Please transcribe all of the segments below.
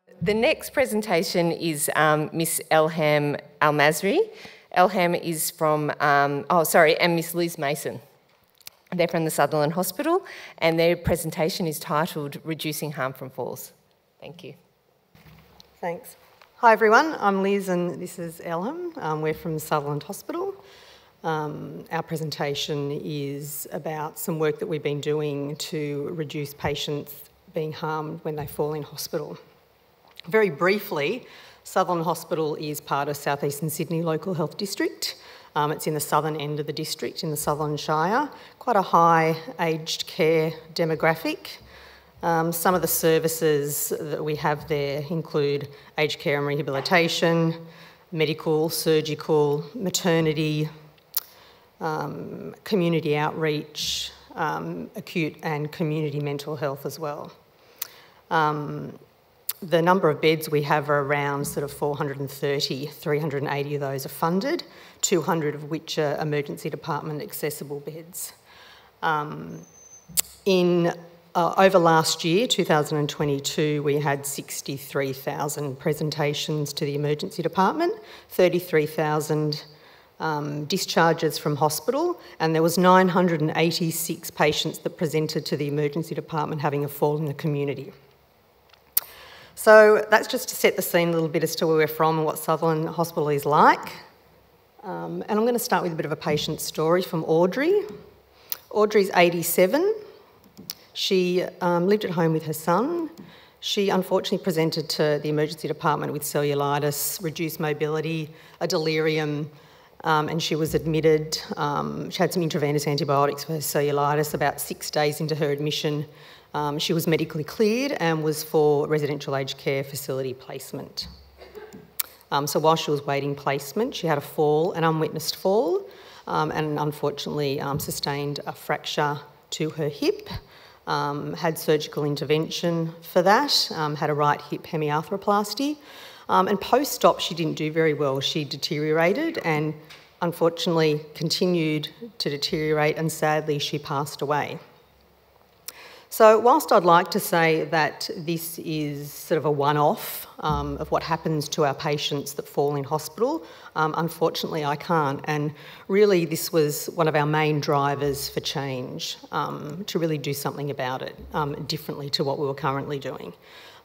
The next presentation is Miss Elham Almazri. Elham is from, and Miss Liz Mason. They're from the Sutherland Hospital, and their presentation is titled Reducing Harm from Falls. Thank you. Thanks. Hi everyone, I'm Liz and this is Elham. We're from Sutherland Hospital. Our presentation is about some work that we've been doing to reduce patients being harmed when they fall in hospital. Very briefly, Sutherland Hospital is part of South Eastern Sydney Local Health District. It's in the southern end of the district in the Sutherland Shire. Quite a high aged care demographic. Some of the services that we have there include aged care and rehabilitation, medical, surgical, maternity, community outreach, acute and community mental health as well. The number of beds we have are around sort of 430, 380 of those are funded, 200 of which are emergency department accessible beds. Over last year, 2022, we had 63,000 presentations to the emergency department, 33,000 discharges from hospital, and there was 986 patients that presented to the emergency department having a fall in the community. So that's just to set the scene a little bit as to where we're from and what Sutherland Hospital is like. And I'm going to start with a bit of a patient story from Audrey. Audrey's 87. She lived at home with her son. She unfortunately presented to the emergency department with cellulitis, reduced mobility, a delirium, and she was admitted. She had some intravenous antibiotics for her cellulitis. About 6 days into her admission, she was medically cleared and was for residential aged care facility placement. So while she was waiting placement, she had a fall, an unwitnessed fall, and unfortunately sustained a fracture to her hip. Had surgical intervention for that, had a right hip hemiarthroplasty, and post-op she didn't do very well. She deteriorated and unfortunately continued to deteriorate, and sadly she passed away. So whilst I'd like to say that this is sort of a one-off of what happens to our patients that fall in hospital, unfortunately I can't. And really this was one of our main drivers for change, to really do something about it differently to what we were currently doing.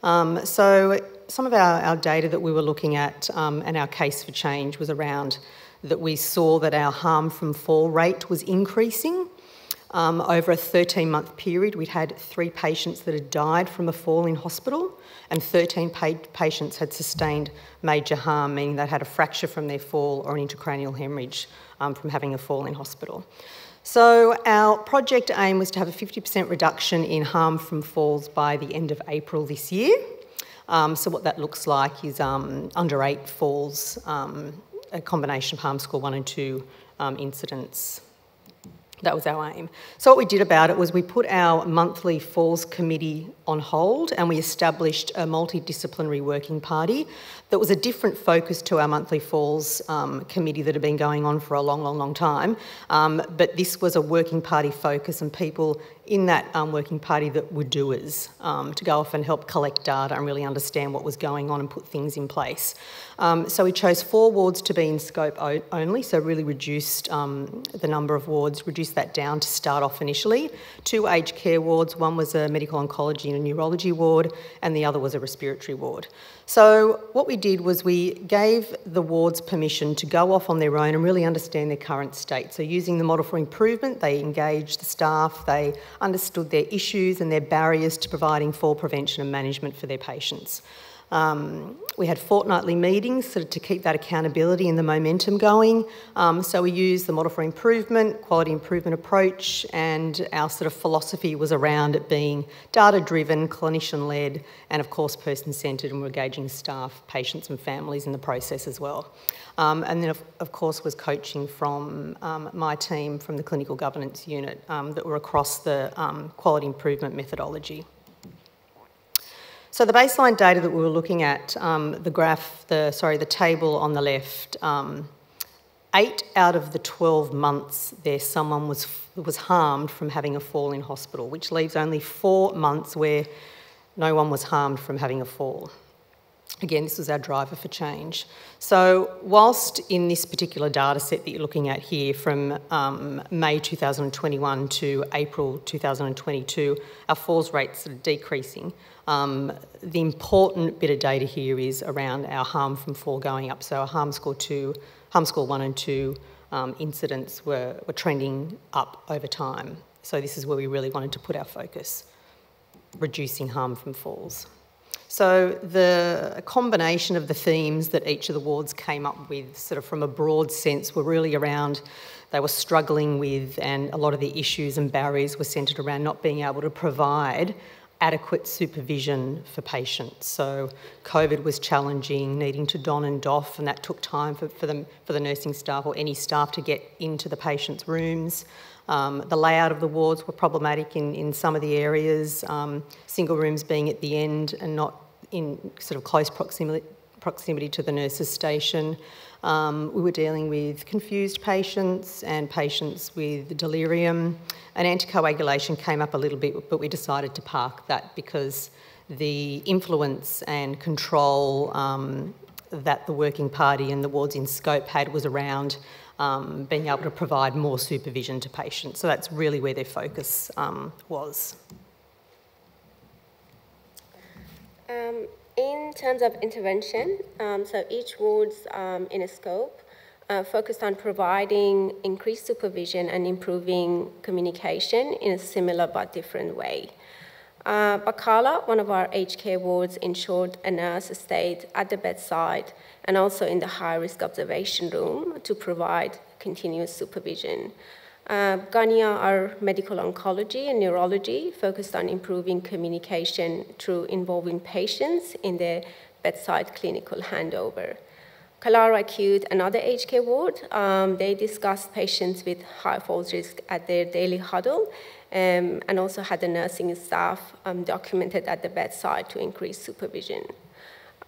So some of our data that we were looking at and our case for change was around that we saw that our harm from fall rate was increasing. Over a 13-month period, we'd had 3 patients that had died from a fall in hospital, and 13 patients had sustained major harm, meaning they had a fracture from their fall or an intracranial hemorrhage from having a fall in hospital. So our project aim was to have a 50% reduction in harm from falls by the end of April this year. So what that looks like is under 8 falls, a combination of harm score 1 and 2 incidents. That was our aim. So what we did about it was we put our monthly falls committee on hold, and we established a multidisciplinary working party that was a different focus to our monthly falls committee that had been going on for a long time. But this was a working party focus, and people in that working party that were doers to go off and help collect data and really understand what was going on and put things in place. So we chose 4 wards to be in scope only, so really reduced the number of wards, reduced that down to start off initially. 2 aged care wards, one was a medical oncology and a neurology ward, and the other was a respiratory ward. So what we did was we gave the wards permission to go off on their own and really understand their current state. So using the model for improvement, they engaged the staff, they understood their issues and their barriers to providing fall prevention and management for their patients. We had fortnightly meetings sort of to keep that accountability and the momentum going. So we used the model for improvement, quality improvement approach, and our sort of philosophy was around it being data-driven, clinician-led, and of course person-centred, and we're engaging staff, patients and families in the process as well. And then of course was coaching from my team from the clinical governance unit that were across the quality improvement methodology. So the baseline data that we were looking at, the table on the left, 8 out of the 12 months there someone was harmed from having a fall in hospital, which leaves only 4 months where no one was harmed from having a fall. Again, this was our driver for change. So whilst in this particular data set that you're looking at here from May 2021 to April 2022, our falls rates are decreasing. The important bit of data here is around our harm from fall going up. So our harm score 1 and 2 incidents were trending up over time. So this is where we really wanted to put our focus, reducing harm from falls. So the combination of the themes that each of the wards came up with, sort of from a broad sense, were really around, they were struggling with, and a lot of the issues and barriers were centred around not being able to provide adequate supervision for patients. So COVID was challenging, needing to don and doff, and that took time for the nursing staff or any staff to get into the patients' rooms. The layout of the wards were problematic in some of the areas, single rooms being at the end and not in sort of close proximity to the nurse's station. We were dealing with confused patients and patients with delirium. And anticoagulation came up a little bit, but we decided to park that because the influence and control that the working party and the wards in scope had was around being able to provide more supervision to patients. So that's really where their focus was. In terms of intervention, so each ward's in a scope focused on providing increased supervision and improving communication in a similar but different way. Bacala, one of our aged care wards, ensured a nurse stayed at the bedside and also in the high-risk observation room to provide continuous supervision. Gania, our medical oncology and neurology, focused on improving communication through involving patients in the bedside clinical handover. Kalara Acute, another aged care ward, they discussed patients with high falls risk at their daily huddle and also had the nursing staff documented at the bedside to increase supervision.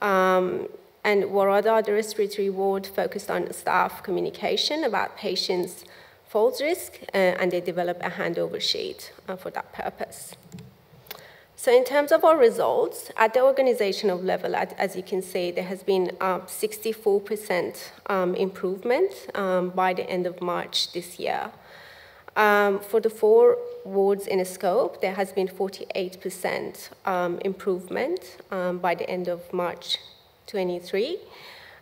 And Warada, the respiratory ward, focused on staff communication about patients' falls risk, and they developed a handover sheet for that purpose. So in terms of our results, at the organizational level, as you can see, there has been 64% improvement by the end of March this year. For the 4 wards in a scope, there has been 48% improvement by the end of March 23.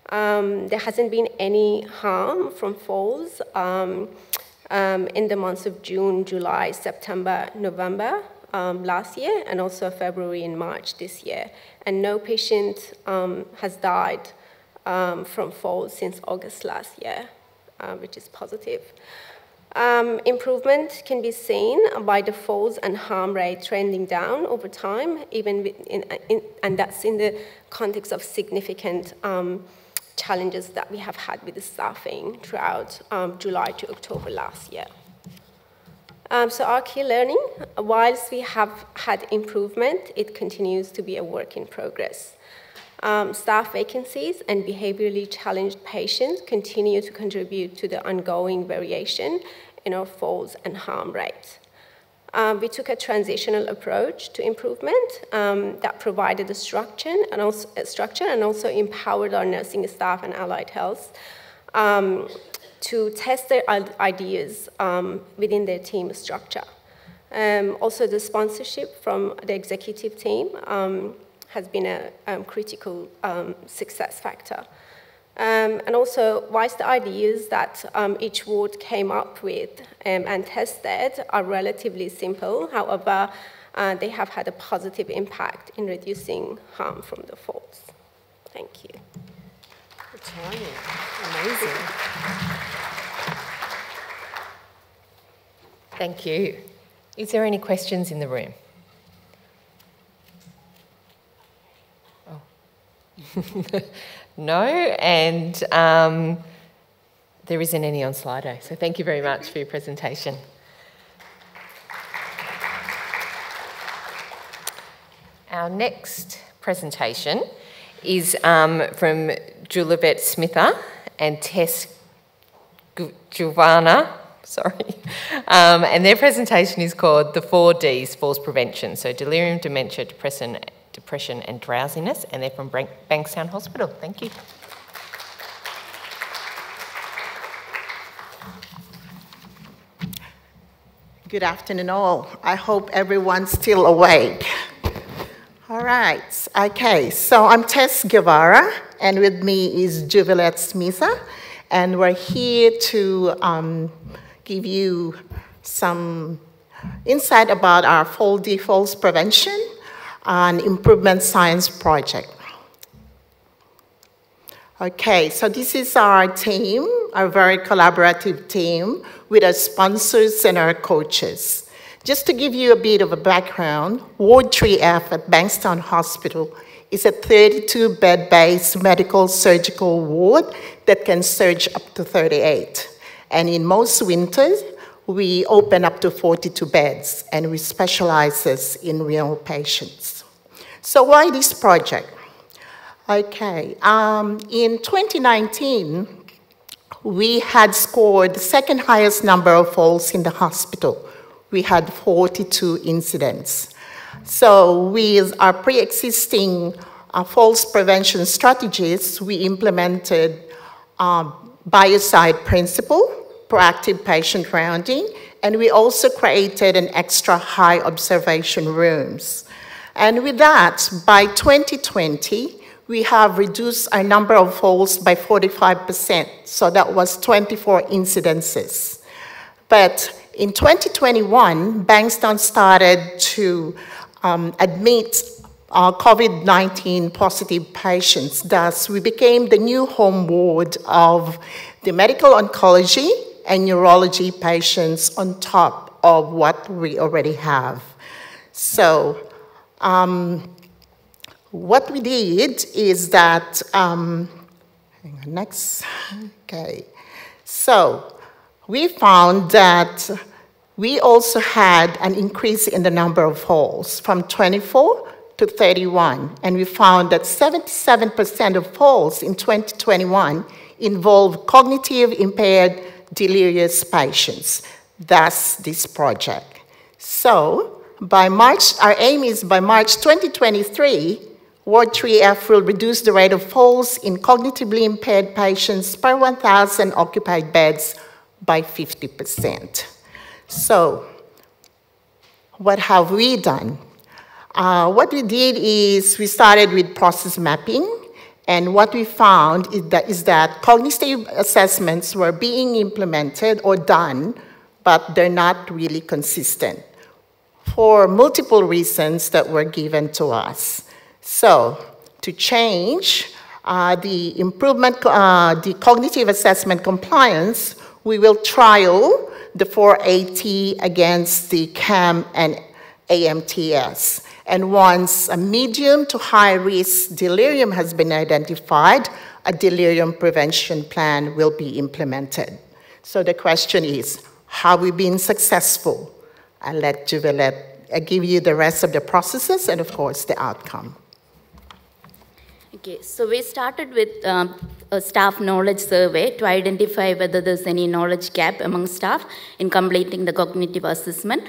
There hasn't been any harm from falls in the months of June, July, September, November last year, and also February and March this year. And no patient has died from falls since August last year, which is positive. Improvement can be seen by the falls and harm rate trending down over time, and that's in the context of significant challenges that we have had with the staffing throughout July to October last year. So our key learning, whilst we have had improvement, it continues to be a work in progress. Staff vacancies and behaviorally challenged patients continue to contribute to the ongoing variation in our falls and harm rates. We took a transitional approach to improvement that provided a structure and also empowered our nursing staff and allied health to test their ideas within their team structure. Also, the sponsorship from the executive team has been a critical success factor. And also, whilst the ideas that each ward came up with and tested are relatively simple, however, they have had a positive impact in reducing harm from the falls. Thank you. Tanya, amazing. Thank you. Is there any questions in the room? Oh. No, and there isn't any on Slido, so thank you very much for your presentation. Our next presentation is from Julibet Smitha and Tess Giovanna, and their presentation is called The 4 Ds, Falls Prevention, so delirium, dementia, depression depression and drowsiness, and they're from Bankstown Hospital. Thank you. Good afternoon all. I hope everyone's still awake. All right, okay, so I'm Tess Guevara, and with me is Jubilette Smitha, and we're here to give you some insight about our falls prevention and improvement science project. Okay, so this is our team, our very collaborative team with our sponsors and our coaches. Just to give you a bit of a background, Ward 3F at Bankstown Hospital is a 32-bed-based medical surgical ward that can surge up to 38. And in most winters, we open up to 42 beds, and we specialize in renal patients. So why this project? Okay, in 2019, we had scored the second highest number of falls in the hospital. We had 42 incidents. So with our pre-existing falls prevention strategies, we implemented biocide principle, proactive patient rounding, and we also created an extra high observation rooms. And with that, by 2020, we have reduced our number of falls by 45%, so that was 24 incidences. But in 2021, Bankstown started to admit COVID-19 positive patients. Thus, we became the new home ward of the medical oncology and neurology patients on top of what we already have. So, what we did is that, hang on, next, okay. So we found that we also had an increase in the number of falls from 24 to 31, and we found that 77% of falls in 2021 involved cognitive impaired delirious patients, thus this project. So by March, our aim is by March 2023, Ward 3F will reduce the rate of falls in cognitively impaired patients per 1,000 occupied beds by 50%. So, what have we done? What we did is we started with process mapping, and what we found is that cognitive assessments were being implemented or done, but they're not really consistent for multiple reasons that were given to us. So, to change the cognitive assessment compliance, we will trial the 480 against the CAM and AMTS. And once a medium to high risk delirium has been identified, a delirium prevention plan will be implemented. So the question is, have we been successful? I'll let Jubilette give you the rest of the processes and of course the outcome. Okay, so we started with a staff knowledge survey to identify whether there's any knowledge gap among staff in completing the cognitive assessment,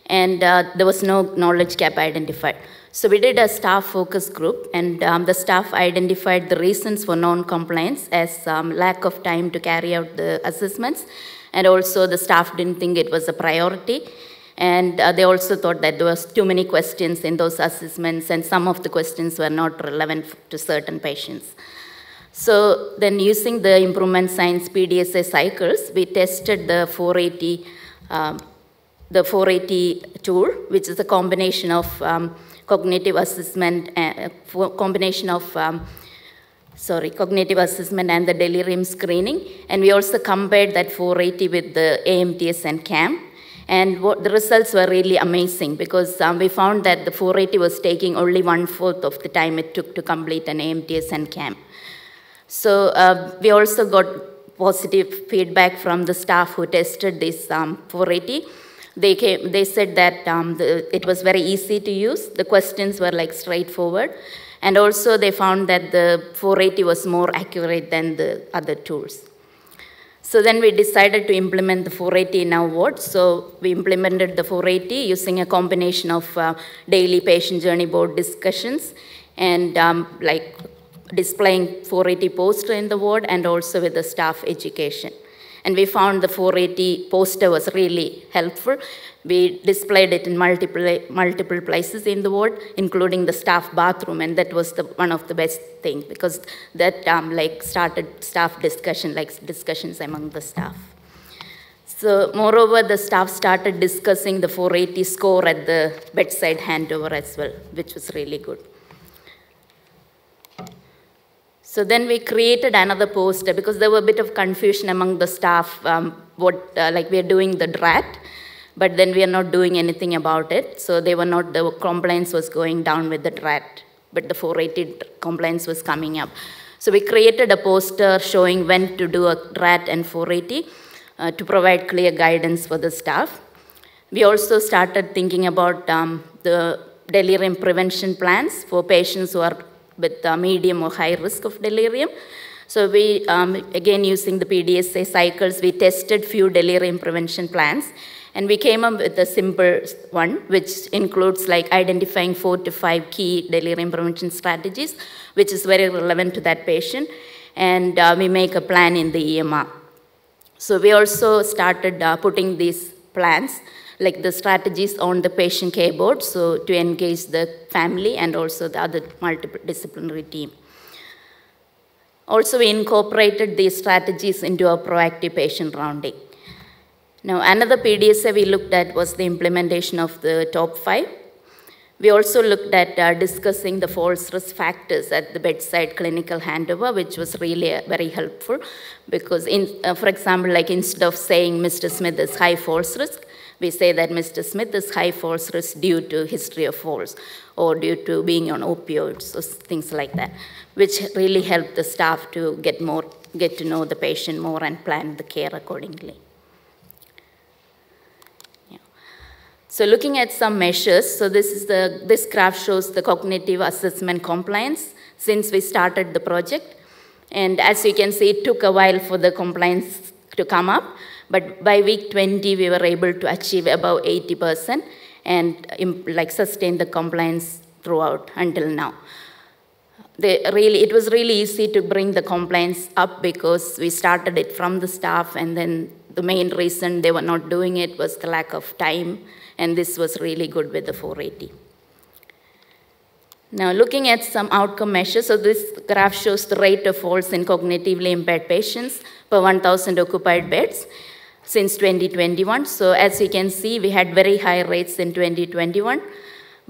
and there was no knowledge gap identified. So we did a staff focus group, and the staff identified the reasons for non-compliance as lack of time to carry out the assessments, and also the staff didn't think it was a priority. And they also thought that there was too many questions in those assessments, and some of the questions were not relevant to certain patients. So then using the improvement science PDSA cycles, we tested the 480 tool, which is a combination of cognitive assessment, cognitive assessment and the delirium screening. And we also compared that 480 with the AMTS and CAM. And the results were really amazing because we found that the 480 was taking only 1/4 of the time it took to complete an AMTS and CAM. So we also got positive feedback from the staff who tested this 480. They said that it was very easy to use. The questions were like straightforward. And also they found that the 480 was more accurate than the other tools. So then we decided to implement the 480 in our ward. So we implemented the 480 using a combination of daily patient journey board discussions and like displaying 480 poster in the ward and also with the staff education. And we found the 480 poster was really helpful. We displayed it in multiple places in the ward, including the staff bathroom, and that was one of the best things because that like started staff discussions among the staff. So moreover, the staff started discussing the 480 score at the bedside handover as well, which was really good. So then we created another poster because there was a bit of confusion among the staff, like we are doing the DRAT, but then we are not doing anything about it. So the compliance was going down with the DRAT, but the 480 compliance was coming up. So we created a poster showing when to do a DRAT and 480 to provide clear guidance for the staff. We also started thinking about the delirium prevention plans for patients who are with medium or high risk of delirium. So we, again using the PDSA cycles, we tested few delirium prevention plans and we came up with a simple one which includes like identifying 4 to 5 key delirium prevention strategies which is very relevant to that patient, and we make a plan in the EMR. So we also started putting these plans like the strategies on the patient care board, so to engage the family and also the other multidisciplinary team. Also, we incorporated these strategies into our proactive patient rounding. Now, another PDSA we looked at was the implementation of the top 5. We also looked at discussing the false risk factors at the bedside clinical handover, which was really very helpful because, for example, like instead of saying Mr. Smith is high false risk, we say that Mr. Smith is high false risk due to history of falls or due to being on opioids or things like that, which really helped the staff to get to know the patient more and plan the care accordingly. Yeah. So looking at some measures, so this graph shows the cognitive assessment compliance since we started the project. And as you can see, it took a while for the compliance to come up. But by week 20, we were able to achieve about 80% and like sustain the compliance throughout until now. It was really easy to bring the compliance up because we started it from the staff, and then the main reason they were not doing it was the lack of time, and this was really good with the 480. Now, looking at some outcome measures, so this graph shows the rate of falls in cognitively impaired patients per 1,000 occupied beds since 2021. So as you can see, we had very high rates in 2021.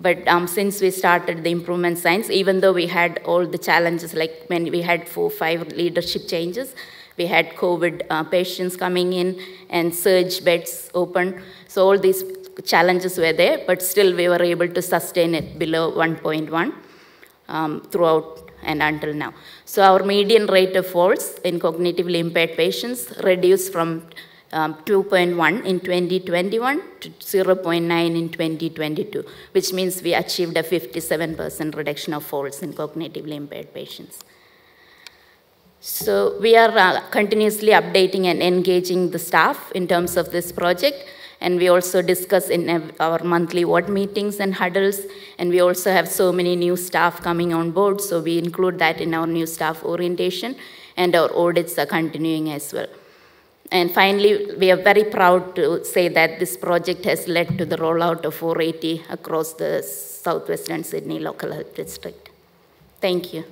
But since we started the improvement signs, even though we had all the challenges, like when we had 4 or 5 leadership changes, we had COVID patients coming in and surge beds open. So all these challenges were there, but still we were able to sustain it below 1.1 throughout and until now. So our median rate of falls in cognitively impaired patients reduced from 2.1 in 2021 to 0.9 in 2022, which means we achieved a 57% reduction of falls in cognitively impaired patients. So we are continuously updating and engaging the staff in terms of this project, and we also discuss in our monthly ward meetings and huddles, and we also have so many new staff coming on board, so we include that in our new staff orientation, and our audits are continuing as well. And finally, we are very proud to say that this project has led to the rollout of 480 across the Southwestern Sydney Local Health District. Thank you.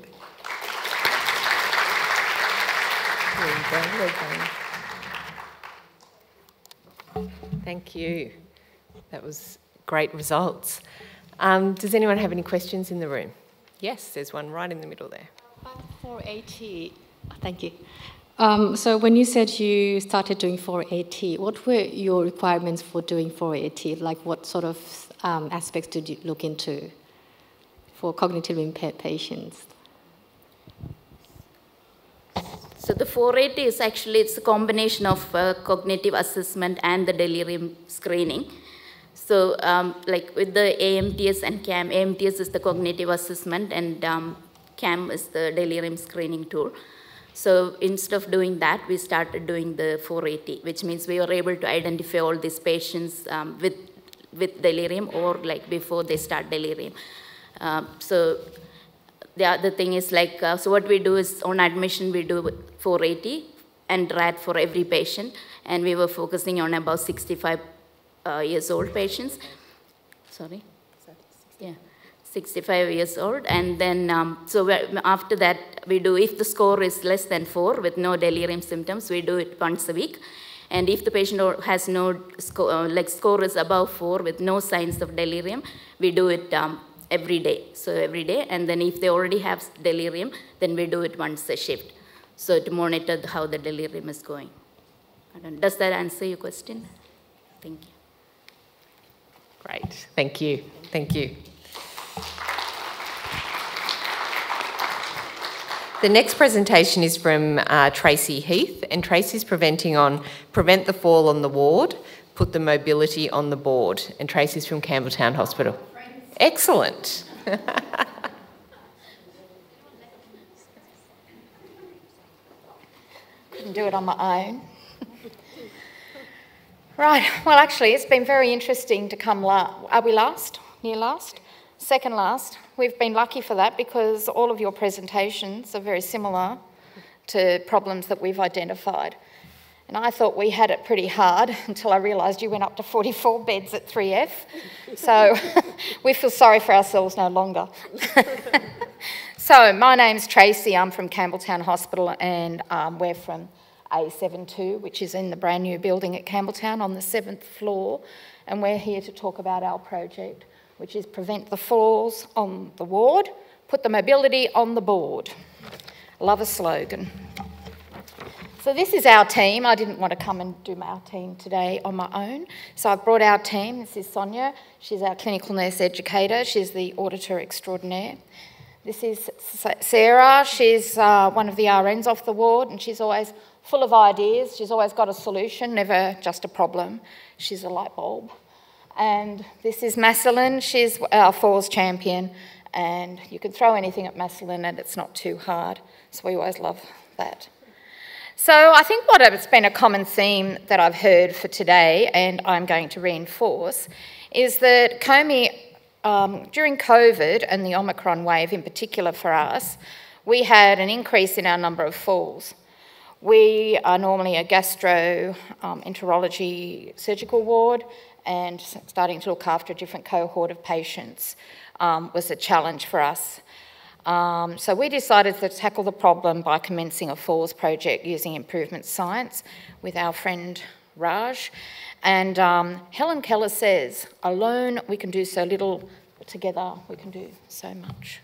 Thank you. That was great results. Does anyone have any questions in the room? Yes, there's one right in the middle there. 480, thank you. So when you said you started doing 480, what were your requirements for doing 480? Like what sort of aspects did you look into for cognitively impaired patients? So the 480 is actually, it's a combination of cognitive assessment and the delirium screening. So like with the AMTS and CAM, AMTS is the cognitive assessment and CAM is the delirium screening tool. So instead of doing that, we started doing the 480, which means we were able to identify all these patients with delirium or like before they start delirium. So the other thing is like, so what we do is on admission, we do 480 and RAT for every patient. And we were focusing on about 65 years old patients. Sorry? Yeah, 65 years old. And then, so after that, we do, if the score is less than 4 with no delirium symptoms, we do it once a week. And if the patient has no score, score is above 4 with no signs of delirium, we do it every day. So every day. And then if they already have delirium, then we do it once a shift. So to monitor how the delirium is going. Does that answer your question? Thank you. Great, thank you, thank you. The next presentation is from Tracy Heath, and Tracy's prevent the fall on the ward, put the mobility on the board. And Tracy's from Campbelltown Hospital. Excellent. Couldn't do it on my own. Right, well actually it's been very interesting to come are we last? Near last? Second last. We've been lucky for that because all of your presentations are very similar to problems that we've identified. And I thought we had it pretty hard until I realised you went up to 44 beds at 3F. So we feel sorry for ourselves no longer. So my name's Tracy, I'm from Campbelltown Hospital and we're from A72, which is in the brand new building at Campbelltown on the 7th floor. And we're here to talk about our project, which is prevent the falls on the ward, put the mobility on the board. Love a slogan. So this is our team. I didn't want to come and do our team today on my own. So I've brought our team. This is Sonia. She's our clinical nurse educator. She's the auditor extraordinaire. This is Sarah. She's one of the RNs off the ward and she's always full of ideas. She's always got a solution, never just a problem. She's a light bulb. And this is Maslin. She's our falls champion. And you can throw anything at Maslin and it's not too hard. So we always love that. So I think what's been a common theme that I've heard for today, and I'm going to reinforce, is that during COVID and the Omicron wave in particular for us, we had an increase in our number of falls. We are normally a gastroenterology surgical ward, and starting to look after a different cohort of patients was a challenge for us. So we decided to tackle the problem by commencing a falls project using improvement science with our friend Raj. And Helen Keller says, alone we can do so little, but together we can do so much.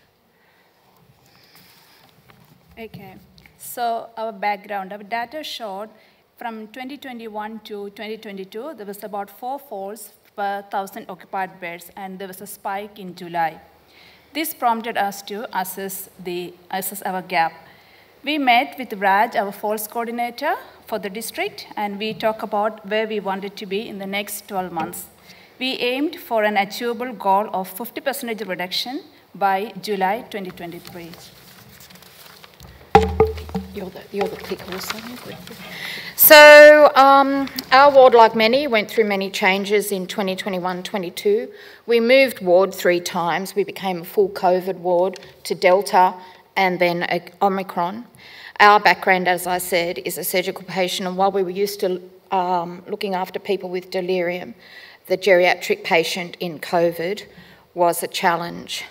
Okay, so our background, our data showed from 2021 to 2022, there was about 4 falls per 1,000 occupied beds, and there was a spike in July. This prompted us to assess our gap. We met with Raj, our falls coordinator for the district, and we talked about where we wanted to be in the next 12 months. We aimed for an achievable goal of 50% reduction by July 2023. You're the click also. So our ward, like many, went through many changes in 2021-22. We moved ward 3 times. We became a full COVID ward to Delta and then Omicron. Our background, as I said, is a surgical patient, and while we were used to looking after people with delirium, the geriatric patient in COVID was a challenge.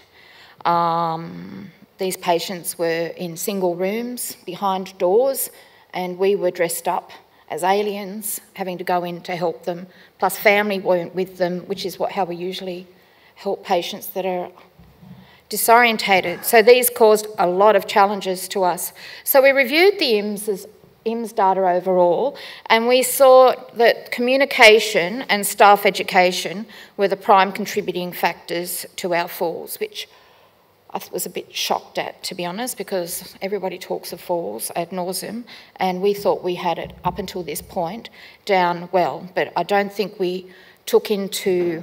These patients were in single rooms behind doors, and we were dressed up as aliens, having to go in to help them, plus family weren't with them, which is how we usually help patients that are disorientated. So these caused a lot of challenges to us. So we reviewed the IMS data overall, and we saw that communication and staff education were the prime contributing factors to our falls, which I was a bit shocked at, to be honest, because everybody talks of falls ad nauseum, and we thought we had it up until this point down well, but I don't think we took into,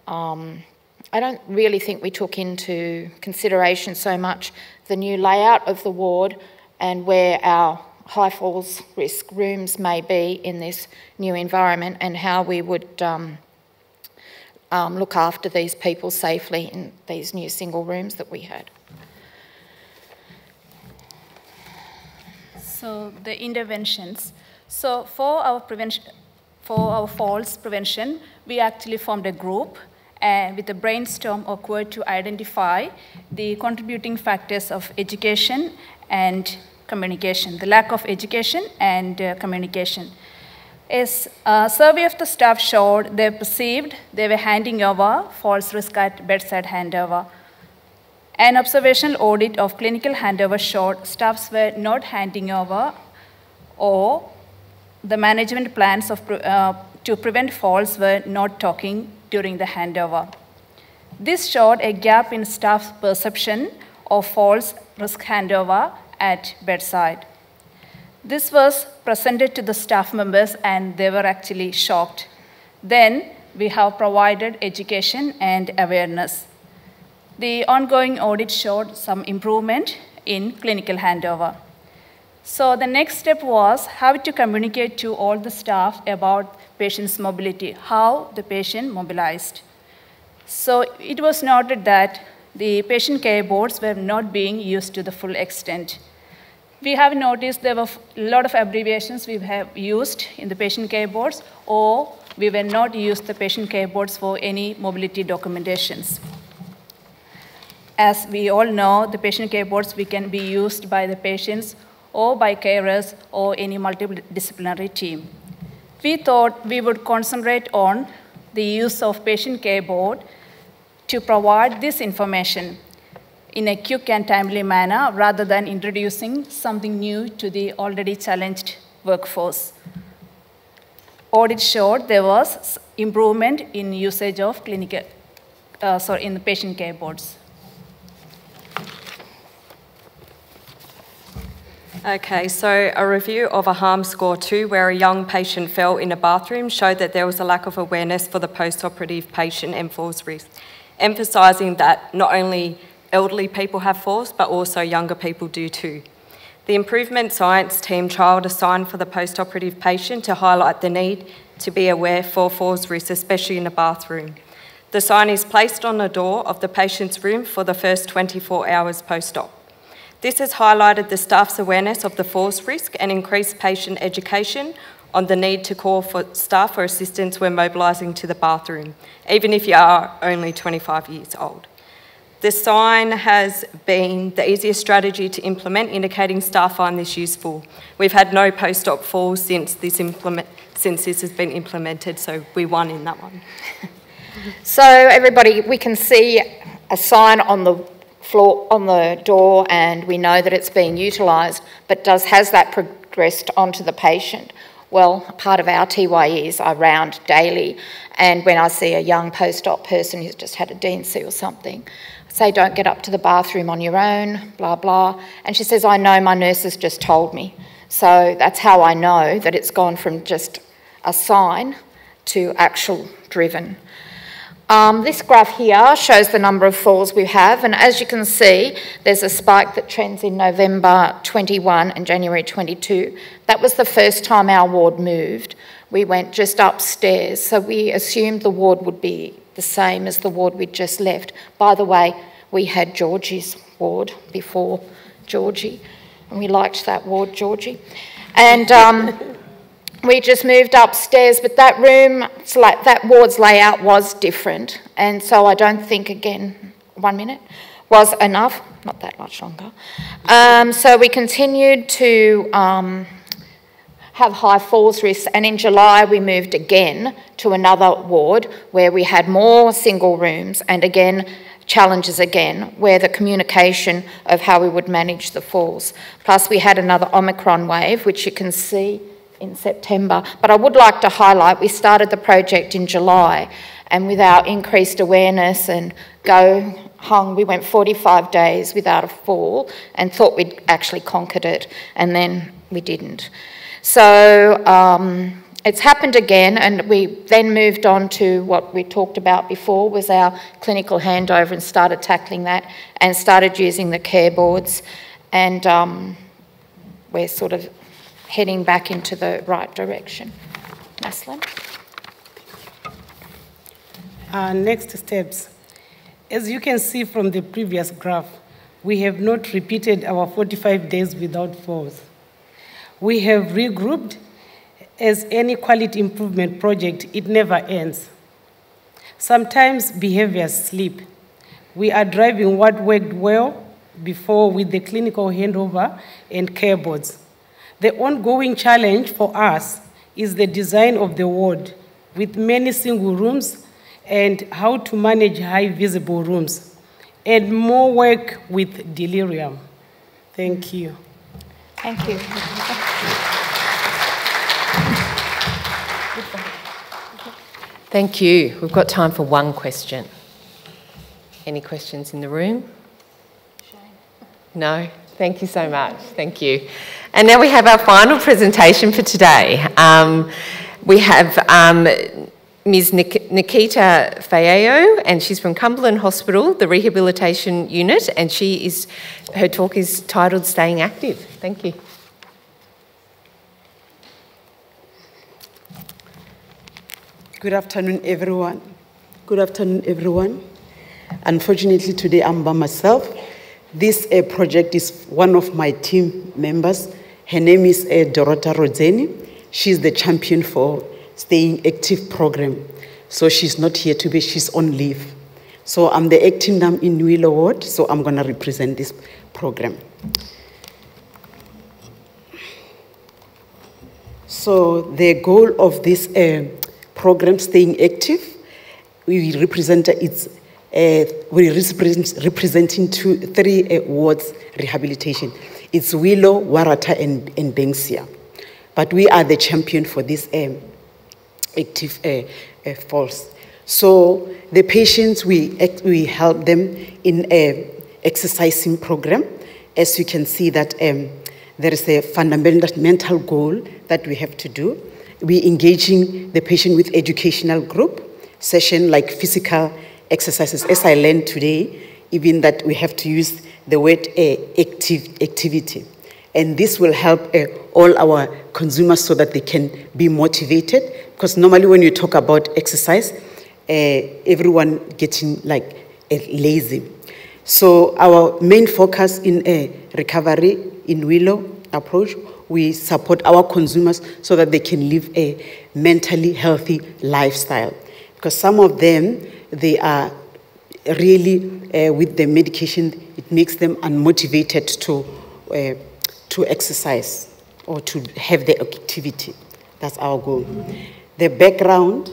I don't really think we took into consideration so much the new layout of the ward and where our high falls risk rooms may be in this new environment, and how we would look after these people safely in these new single rooms that we had. So the interventions. So for our falls prevention, we actually formed a group and with a brainstorm occurred to identify the contributing factors of education and communication, the lack of education and communication. A survey of the staff showed they perceived they were handing over false risk at bedside handover. An observational audit of clinical handover showed staffs were not handing over, or the management plans to prevent falls were not talking during the handover. This showed a gap in staff's perception of falls risk handover at bedside. This was presented to the staff members and they were actually shocked. Then we have provided education and awareness. The ongoing audit showed some improvement in clinical handover. So the next step was how to communicate to all the staff about patient's mobility, how the patient mobilized. So it was noted that the patient care boards were not being used to the full extent. We have noticed there were a lot of abbreviations we have used in the patient care boards, or we were not used the patient care boards for any mobility documentations. As we all know, the patient care boards can be used by the patients or by carers or any multidisciplinary team. We thought we would concentrate on the use of patient care board to provide this information in a quick and timely manner rather than introducing something new to the already challenged workforce. Audit showed there was improvement in usage of in the patient care boards. Okay, so a review of a harm score 2 where a young patient fell in a bathroom showed that there was a lack of awareness for the post-operative patient and falls risk, emphasising that not only elderly people have falls, but also younger people do too. The Improvement Science team trialled a sign for the post-operative patient to highlight the need to be aware for falls risk, especially in a bathroom. The sign is placed on the door of the patient's room for the first 24 hours post-op. This has highlighted the staff's awareness of the falls risk and increased patient education on the need to call for staff for assistance when mobilising to the bathroom, even if you are only 25 years old. The sign has been the easiest strategy to implement, indicating staff find this useful. We've had no post-op falls since this has been implemented, so we won in that one. So everybody, we can see a sign on the floor, on the door, and we know that it's being utilised, but has that progressed onto the patient? Well, part of our TYEs I round daily, and when I see a young post-op person who's just had a D&C or something, I say, don't get up to the bathroom on your own, blah, blah. And she says, I know, my nurse has just told me. So that's how I know that it's gone from just a sign to actual driven. This graph here shows the number of falls we have, and as you can see, there's a spike that trends in November 21 and January 22. That was the first time our ward moved. We went just upstairs, so we assumed the ward would be the same as the ward we'd just left. By the way, we had Georgie's ward before Georgie, and we liked that ward, Georgie. And we just moved upstairs, but that room, that ward's layout was different, and so I don't think, again, 1 minute, was enough, not that much longer. So we continued to have high falls risks, and in July we moved again to another ward where we had more single rooms, and again, challenges again, where the communication of how we would manage the falls. Plus we had another Omicron wave, which you can see in September. But I would like to highlight, we started the project in July, and with our increased awareness and we went 45 days without a fall and thought we'd actually conquered it, and then we didn't. So it's happened again, and we then moved on to what we talked about before, was our clinical handover, and started tackling that and started using the care boards. And we're sort of heading back into the right direction. Maslin? Next steps. As you can see from the previous graph, we have not repeated our 45 days without falls. We have regrouped. As any quality improvement project, it never ends. Sometimes behaviors slip. We are driving what worked well before with the clinical handover and care boards. The ongoing challenge for us is the design of the ward with many single rooms and how to manage high visible rooms and more work with delirium. Thank you. Thank you. Thank you. We've got time for one question. Any questions in the room? No? Thank you so much. Thank you. And now we have our final presentation for today. We have Ms. Nikita Fayeo, and she's from Cumberland Hospital, the Rehabilitation Unit, and her talk is titled Staying Active. Thank you. Good afternoon, everyone. Good afternoon, everyone. Unfortunately, today I'm by myself. This project is one of my team members. Her name is Dorota Rodzeni. She's the champion for Staying Active program. So she's not here today, she's on leave. So I'm the acting NAM in Willow Ward, so I'm gonna represent this program. So the goal of this program, Staying Active, we represent representing three wards rehabilitation. It's Willow, Waratah, and Banksia. But we are the champion for this active force. So the patients, we help them in a exercising program. As you can see that there is a fundamental goal that we have to do. We engaging the patient with educational group session like physical exercises. As I learned today, even that we have to use the word activity. And this will help all our consumers so that they can be motivated. Because normally when you talk about exercise, everyone getting like lazy. So our main focus in recovery in Willow approach, we support our consumers so that they can live a mentally healthy lifestyle. Because some of them, they are really, with the medication, it makes them unmotivated to exercise or to have the activity. That's our goal. The background,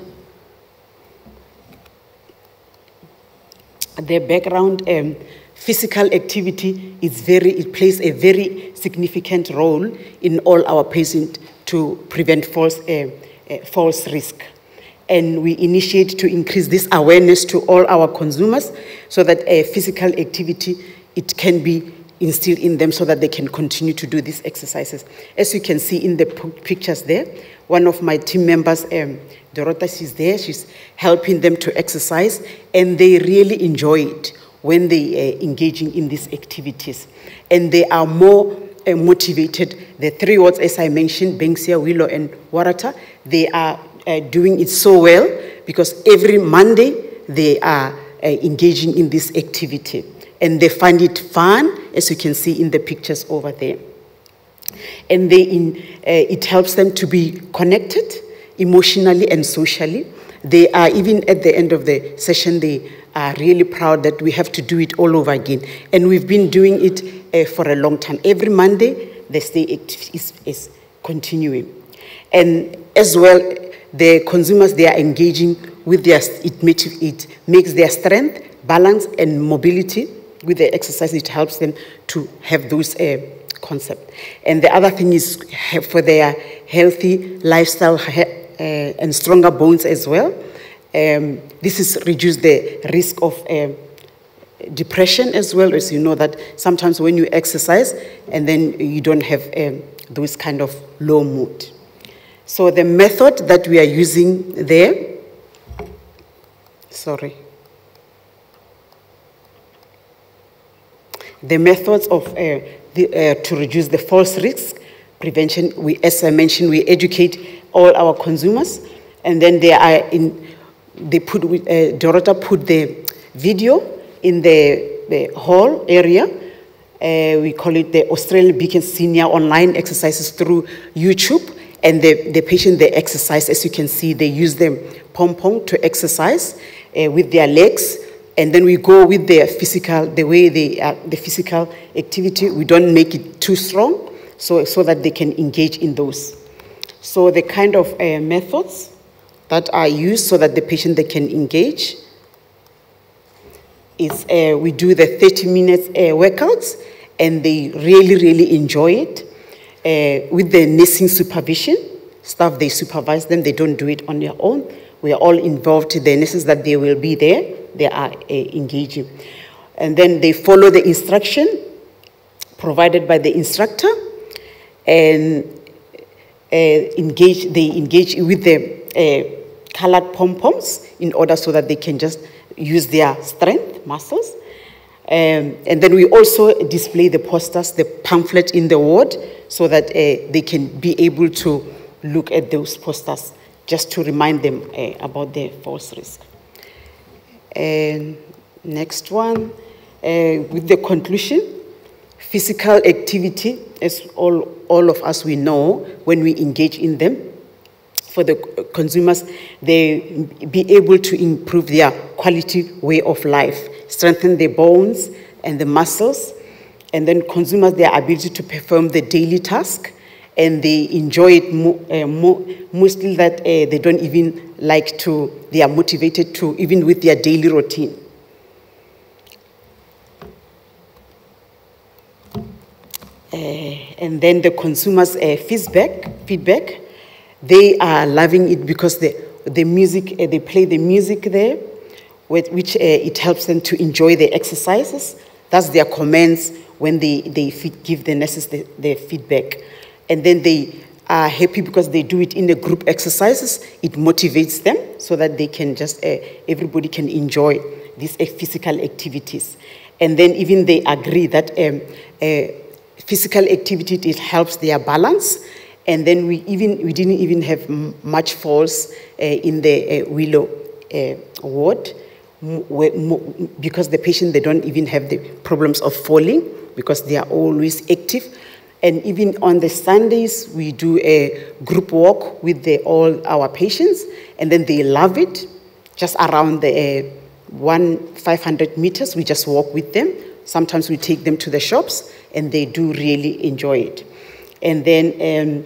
physical activity it plays a very significant role in all our patients to prevent false risk. And we initiate to increase this awareness to all our consumers so that physical activity, it can be instilled in them so that they can continue to do these exercises. As you can see in the pictures there, one of my team members, Dorota, she's there, she's helping them to exercise, and they really enjoy it when they are engaging in these activities. And they are more motivated. The three wards, as I mentioned, Banksia, Willow, and Waratah, they are doing it so well because every Monday they are engaging in this activity. And they find it fun, as you can see in the pictures over there. And it helps them to be connected emotionally and socially. They are, even at the end of the session, they are really proud that we have to do it all over again. And we've been doing it for a long time. Every Monday, the Stay Active is continuing. And as well, the consumers, they are engaging with it makes their strength, balance, and mobility. With the exercise, it helps them to have those concepts. And the other thing is for their healthy lifestyle and stronger bones as well. This is reduce the risk of depression as well, as you know that sometimes when you exercise and then you don't have those kind of low mood. So the method that we are using there, the methods of to reduce the false risk, prevention. As I mentioned, we educate all our consumers, and then Dorota put the video in the hall area. We call it the Australian Beacon Senior Online Exercises through YouTube. And the patient, they exercise, as you can see, they use the pom-pom to exercise with their legs. And then we go with the physical activity. We don't make it too strong so that they can engage in those. So the kind of methods that are used so that the patient, they can engage is we do the 30 minutes workouts, and they really, really enjoy it. With the nursing supervision, staff, they supervise them, they don't do it on their own. We are all involved, the nurses that they will be there, they are engaging. And then they follow the instruction provided by the instructor, and they engage with the colored pom-poms in order so that they can just use their strength, muscles. And then we also display the posters, the pamphlet in the ward, so that they can be able to look at those posters just to remind them about the false risk. And next one, with the conclusion, physical activity, as all of us we know, when we engage in them, for the consumers, they be able to improve their quality way of life, strengthen their bones and the muscles, and then consumers their ability to perform the daily task, and they enjoy it mostly that they don't even like to, they are motivated to, even with their daily routine. And then the consumers' feedback, they are loving it because the music, they play the music there, which it helps them to enjoy the exercises. That's their comments when they give the nurses the feedback. And then they are happy because they do it in the group exercises. It motivates them so that they can just, everybody can enjoy these physical activities. And then even they agree that physical activity, it helps their balance. And then we didn't even have much falls in the Willow ward, because the patient, they don't even have the problems of falling because they are always active. And even on the Sundays, we do a group walk with all our patients, and then they love it. Just around the 500 meters, we just walk with them. Sometimes we take them to the shops, and they do really enjoy it. And then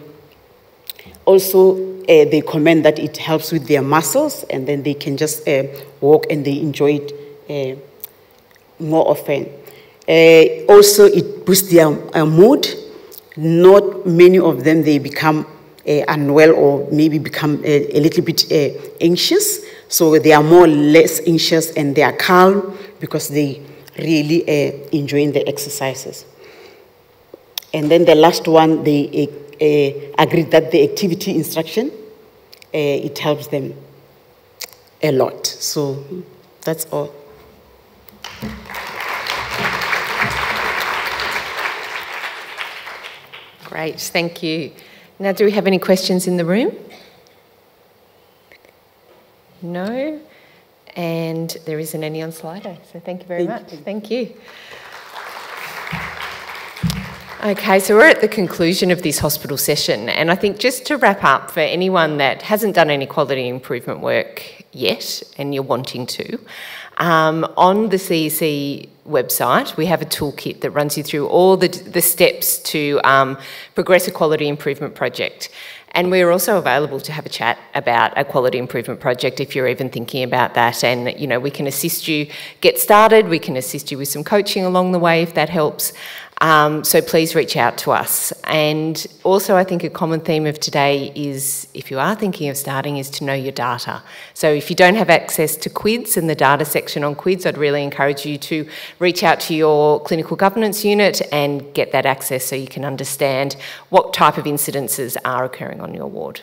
also, they comment that it helps with their muscles, and then they can just walk and they enjoy it more often. Also, it boosts their mood. Not many of them, they become unwell or maybe become a little bit anxious. So they are more or less anxious, and they are calm because they really enjoying the exercises. And then the last one, they agreed that the activity instruction, it helps them a lot. So that's all. Great, thank you. Now, do we have any questions in the room? No? And there isn't any on Slido, so thank you very much. Thank you. Okay, so we're at the conclusion of this hospital session, and I think just to wrap up, for anyone that hasn't done any quality improvement work yet and you're wanting to, on the CEC website we have a toolkit that runs you through all the steps to progress a quality improvement project. And we're also available to have a chat about a quality improvement project if you're even thinking about that. And, you know, we can assist you get started. We can assist you with some coaching along the way if that helps. So please reach out to us. And also, I think a common theme of today is, if you are thinking of starting, is to know your data. So if you don't have access to QIDS and the data section on QIDS, I'd really encourage you to reach out to your clinical governance unit and get that access so you can understand what type of incidences are occurring on your ward.